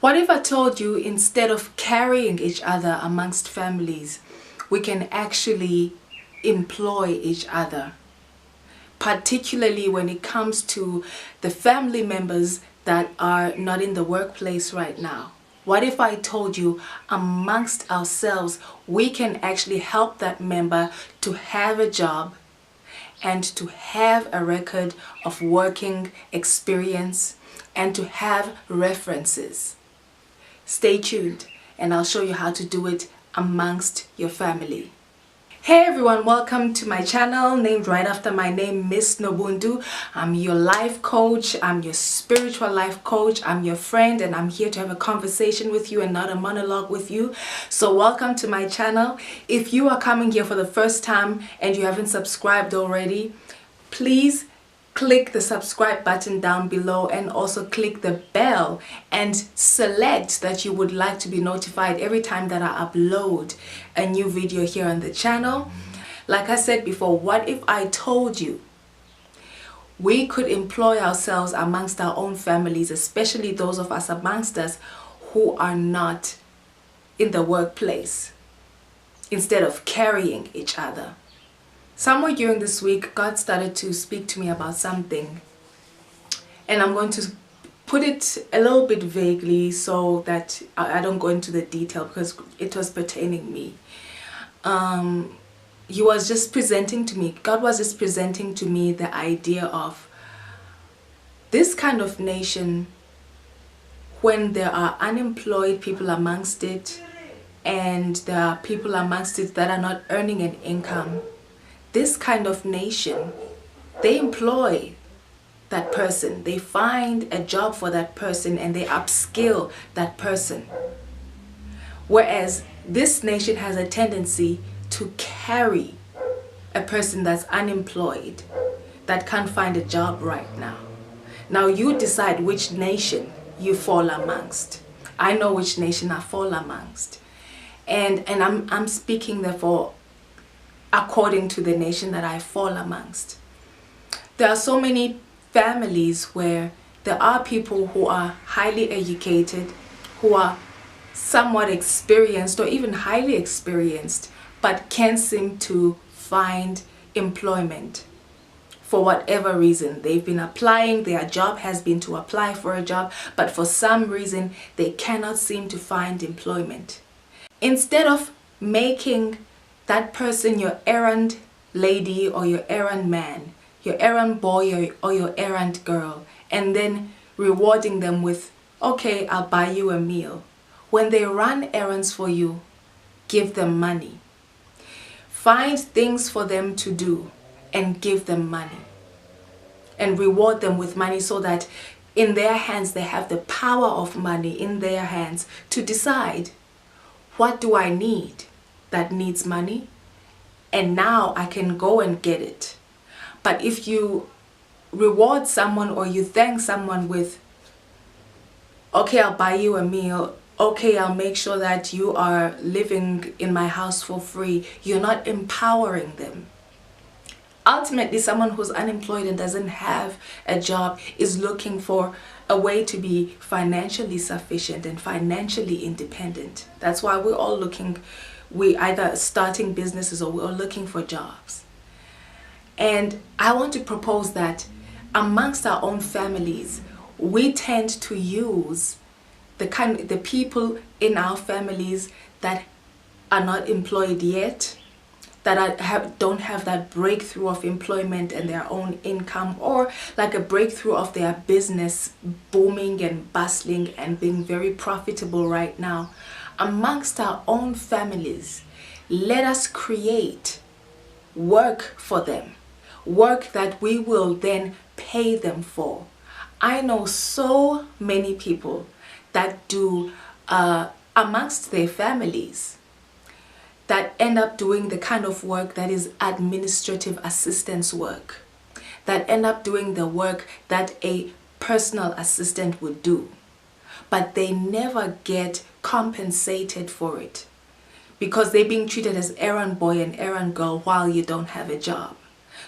What if I told you instead of carrying each other amongst families, we can actually employ each other? Particularly when it comes to the family members that are not in the workplace right now. What if I told you amongst ourselves, we can actually help that member to have a job and to have a record of working experience and to have references? Stay tuned and I'll show you how to do it amongst your family. Hey everyone, welcome to my channel named right after my name, msnobuntu. I'm your life coach, I'm your spiritual life coach, I'm your friend, and I'm here to have a conversation with you and not a monologue with you. So welcome to my channel. If you are coming here for the first time and you haven't subscribed already, please click the subscribe button down below and also click the bell and select that you would like to be notified every time that I upload a new video here on the channel. Like I said before, what if I told you we could employ ourselves amongst our own families, especially those of us amongst us who are not in the workplace, instead of carrying each other? Somewhere during this week, God started to speak to me about something, and I'm going to put it a little bit vaguely so that I don't go into the detail because it was pertaining me. He was just presenting to me, God was just presenting to me the idea of this kind of nation when there are unemployed people amongst it and there are people amongst it that are not earning an income. This kind of nation, they employ that person, they find a job for that person and they upskill that person. Whereas this nation has a tendency to carry a person that's unemployed, that can't find a job right now. Now you decide which nation you fall amongst. I know which nation I fall amongst. And I'm speaking therefore according to the nation that I fall amongst. There are so many families where there are people who are highly educated, who are somewhat experienced or even highly experienced, but can't seem to find employment. For whatever reason, they've been applying, their job has been to apply for a job, but for some reason they cannot seem to find employment. Instead of making that person your errand lady or your errand man, your errand boy or your errand girl, and then rewarding them with, okay, I'll buy you a meal. When they run errands for you, give them money. Find things for them to do and give them money. And reward them with money so that in their hands they have the power of money in their hands to decide, what do I need that needs money? And now I can go and get it. But if you reward someone or you thank someone with, okay, I'll buy you a meal, okay, I'll make sure that you are living in my house for free, you're not empowering them. Ultimately, someone who's unemployed and doesn't have a job is looking for a way to be financially sufficient and financially independent. That's why we're all looking, we either starting businesses or we're looking for jobs. And I want to propose that amongst our own families, we tend to use the people in our families that are not employed yet, that don't have that breakthrough of employment and their own income, or like a breakthrough of their business booming and bustling and being very profitable right now. Amongst our own families, let us create work for them, work that we will then pay them for. I know so many people that do amongst their families that end up doing the kind of work that is administrative assistance work, that end up doing the work that a personal assistant would do, but they never get compensated for it because they're being treated as errand boy and errand girl while you don't have a job.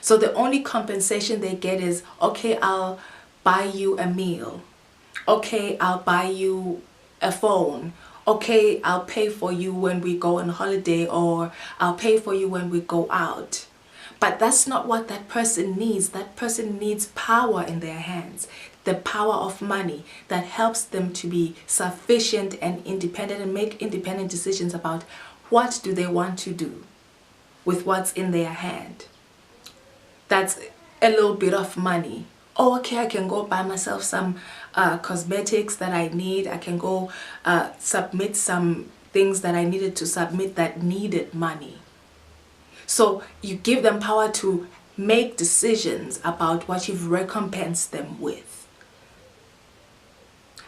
So the only compensation they get is, okay, I'll buy you a meal. Okay, I'll buy you a phone. Okay, I'll pay for you when we go on holiday, or I'll pay for you when we go out. But that's not what that person needs. That person needs power in their hands, the power of money that helps them to be sufficient and independent and make independent decisions about what do they want to do with what's in their hand. That's a little bit of money. Oh, okay, I can go buy myself some cosmetics that I need. I can go submit some things that I needed to submit that needed money. So you give them power to make decisions about what you've recompensed them with.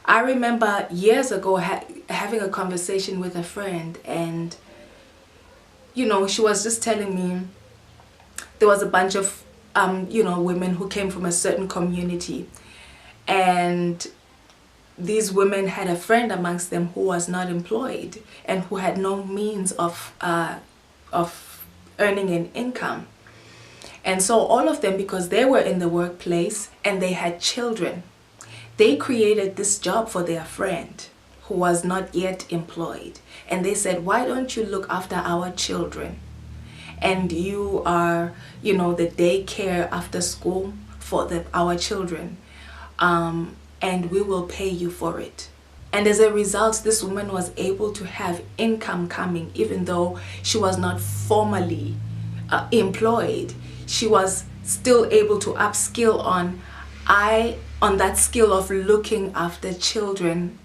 I remember years ago having a conversation with a friend, and you know, she was just telling me there was a bunch of women who came from a certain community, and these women had a friend amongst them who was not employed and who had no means of earning an income. And so all of them, because they were in the workplace and they had children, they created this job for their friend who was not yet employed. And they said, why don't you look after our children? And you are, the daycare after school for our children. And we will pay you for it. And as a result, this woman was able to have income coming, even though she was not formally employed. She was still able to upskill on that skill of looking after children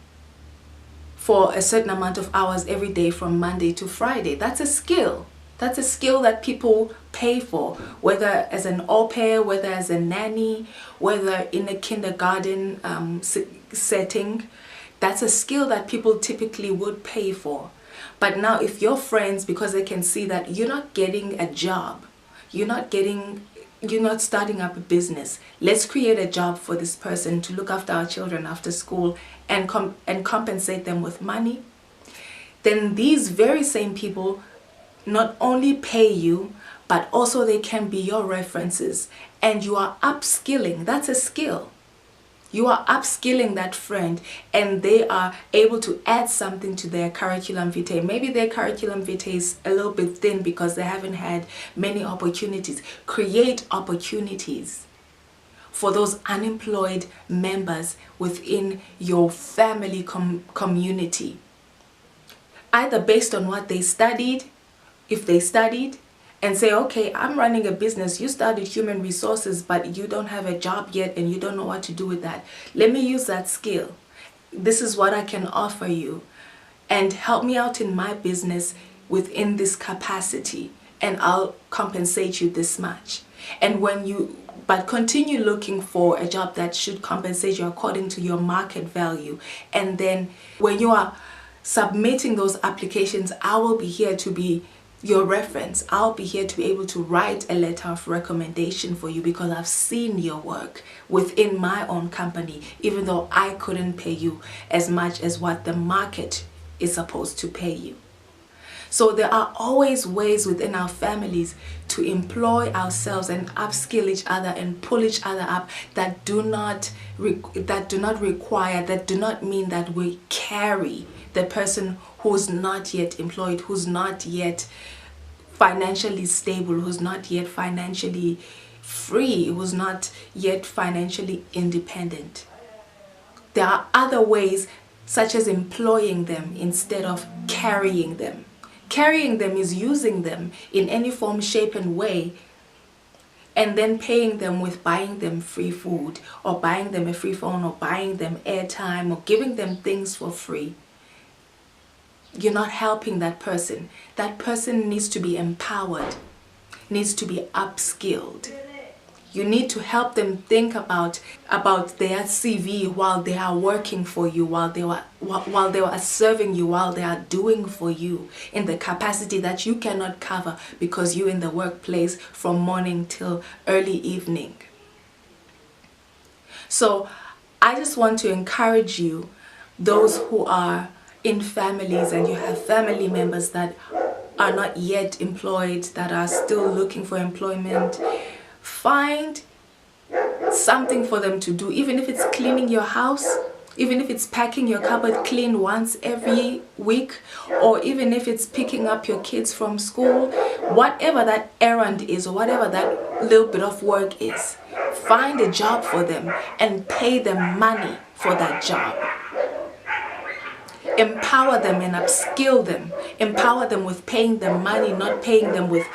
for a certain amount of hours every day from Monday to Friday. That's a skill. That's a skill that people pay for, whether as an au pair, whether as a nanny, whether in a kindergarten setting. That's a skill that people typically would pay for. But now if your friends, because they can see that you're not getting a job, you're not starting up a business, let's create a job for this person to look after our children after school and compensate them with money, then these very same people not only pay you, but also they can be your references, and you are upskilling. That's a skill. You are upskilling that friend, and they are able to add something to their curriculum vitae. Maybe their curriculum vitae is a little bit thin because they haven't had many opportunities. Create opportunities for those unemployed members within your family community. Either based on what they studied, if they studied, and say, okay, I'm running a business. You studied human resources, but you don't have a job yet and you don't know what to do with that. Let me use that skill. This is what I can offer you, and help me out in my business within this capacity, and I'll compensate you this much. And but continue looking for a job that should compensate you according to your market value. And then when you are submitting those applications, I will be here to be your reference. I'll be here to be able to write a letter of recommendation for you, because I've seen your work within my own company, even though I couldn't pay you as much as what the market is supposed to pay you. So there are always ways within our families to employ ourselves and upskill each other and pull each other up that do not mean that we carry the person who's not yet employed, who's not yet financially stable, who's not yet financially free, who's not yet financially independent. There are other ways, such as employing them instead of carrying them. Carrying them is using them in any form, shape, and way, and then paying them with buying them free food, or buying them a free phone, or buying them airtime, or giving them things for free. You're not helping that person. That person needs to be empowered, needs to be upskilled. You need to help them think about their CV while they are working for you, while they are serving you, while they are doing for you in the capacity that you cannot cover because you're in the workplace from morning till early evening. So I just want to encourage you, those who are in families and you have family members that are not yet employed, that are still looking for employment, find something for them to do, even if it's cleaning your house, even if it's packing your cupboard clean once every week, or even if it's picking up your kids from school, whatever that errand is or whatever that little bit of work is, find a job for them and pay them money for that job. Empower them and upskill them. Empower them with paying them money, not paying them with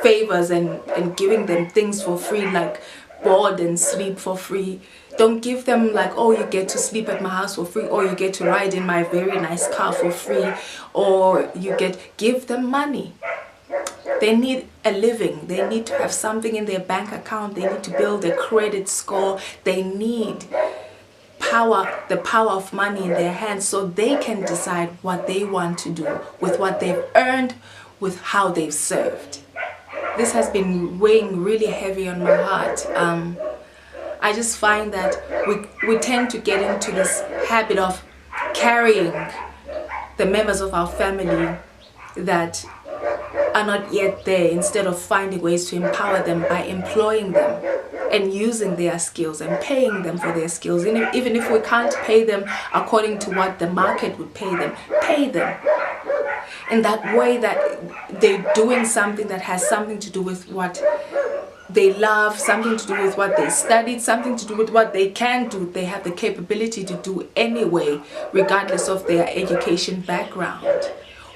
favors and giving them things for free, like board and sleep for free. Don't give them like, oh, you get to sleep at my house for free, or you get to ride in my very nice car for free, or give them money. They need a living. They need to have something in their bank account. They need to build a credit score. They need the power of money in their hands, so they can decide what they want to do with what they've earned, with how they've served. This has been weighing really heavy on my heart. I just find that we tend to get into this habit of carrying the members of our family that are not yet there, instead of finding ways to empower them by employing them and using their skills and paying them for their skills. Even if we can't pay them according to what the market would pay them in that way, that they're doing something that has something to do with what they love, something to do with what they studied, something to do with what they can do, they have the capability to do anyway, regardless of their education background.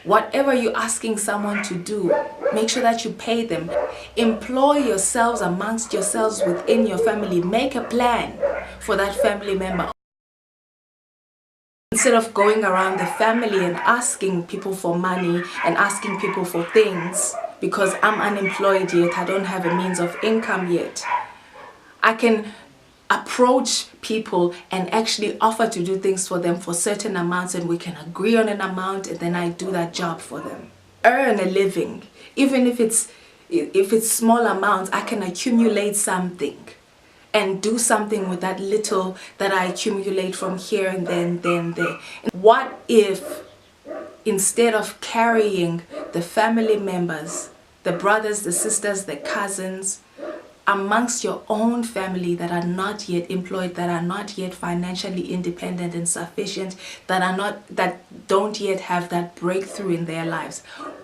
Whatever you're asking someone to do, make sure that you pay them. Employ yourselves amongst yourselves within your family. Make a plan for that family member. Instead of going around the family and asking people for money and asking people for things, because I'm unemployed yet, I don't have a means of income yet, I can approach people and actually offer to do things for them for certain amounts, and we can agree on an amount, and then I do that job for them. Earn a living. Even if it's small amounts, I can accumulate something and do something with that little that I accumulate from here and then there. What if, instead of carrying the family members, the brothers, the sisters, the cousins, amongst your own family that are not yet employed, that are not yet financially independent and sufficient, that don't yet have that breakthrough in their lives,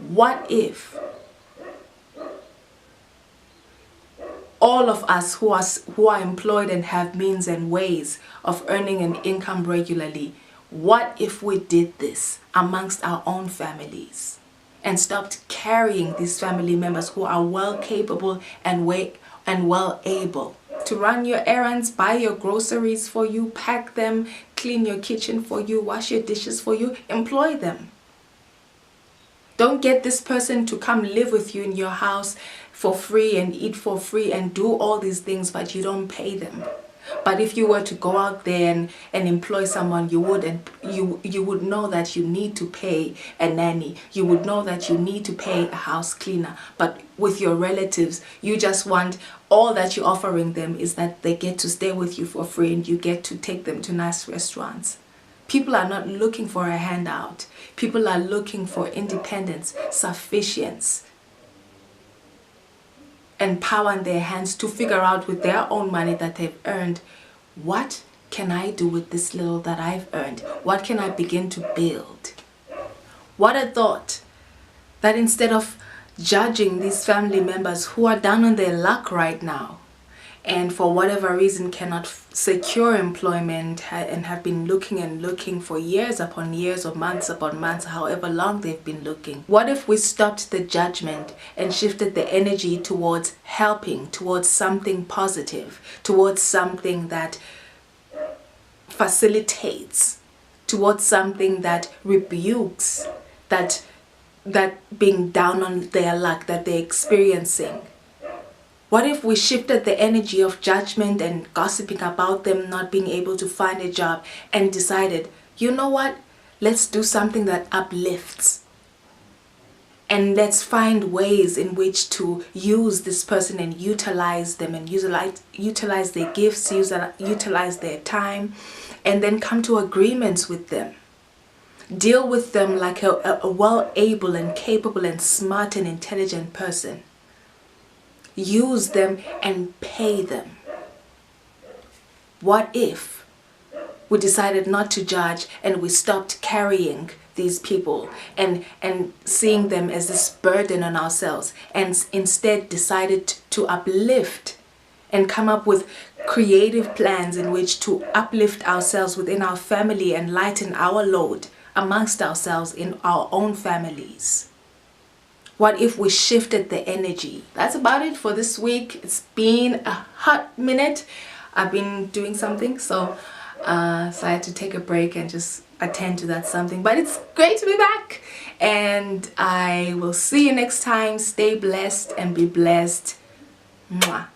what if all of us who are employed and have means and ways of earning an income regularly, what if we did this amongst our own families and stopped carrying these family members who are well capable and well able to run your errands, buy your groceries for you, pack them, clean your kitchen for you, wash your dishes for you? Employ them. Don't get this person to come live with you in your house for free and eat for free and do all these things, but you don't pay them. But if you were to go out there and employ someone, you would know that you need to pay a nanny. You would know that you need to pay a house cleaner. But with your relatives, you just want, all that you're offering them is that they get to stay with you for free and you get to take them to nice restaurants. People are not looking for a handout. People are looking for independence, sufficiency, and power in their hands to figure out with their own money that they've earned, what can I do with this little that I've earned? What can I begin to build? What a thought, that instead of judging these family members who are down on their luck right now and for whatever reason cannot secure employment and have been looking for years upon years or months upon months, however long they've been looking. What if we stopped the judgment and shifted the energy towards helping, towards something positive, towards something that facilitates, towards something that rebukes that being down on their luck that they're experiencing? What if we shifted the energy of judgment and gossiping about them not being able to find a job and decided, you know what, let's do something that uplifts. And let's find ways in which to use this person and utilize them and utilize their gifts, utilize their time, and then come to agreements with them. Deal with them like a well-able and capable and smart and intelligent person. Use them and pay them. What if we decided not to judge, and we stopped carrying these people and seeing them as this burden on ourselves, and instead decided to uplift and come up with creative plans in which to uplift ourselves within our family and lighten our load amongst ourselves in our own families. What if we shifted the energy? That's about it for this week. It's been a hot minute. I've been doing something, so I had to take a break and just attend to that something. But it's great to be back, and I will see you next time. Stay blessed and be blessed. Mwah.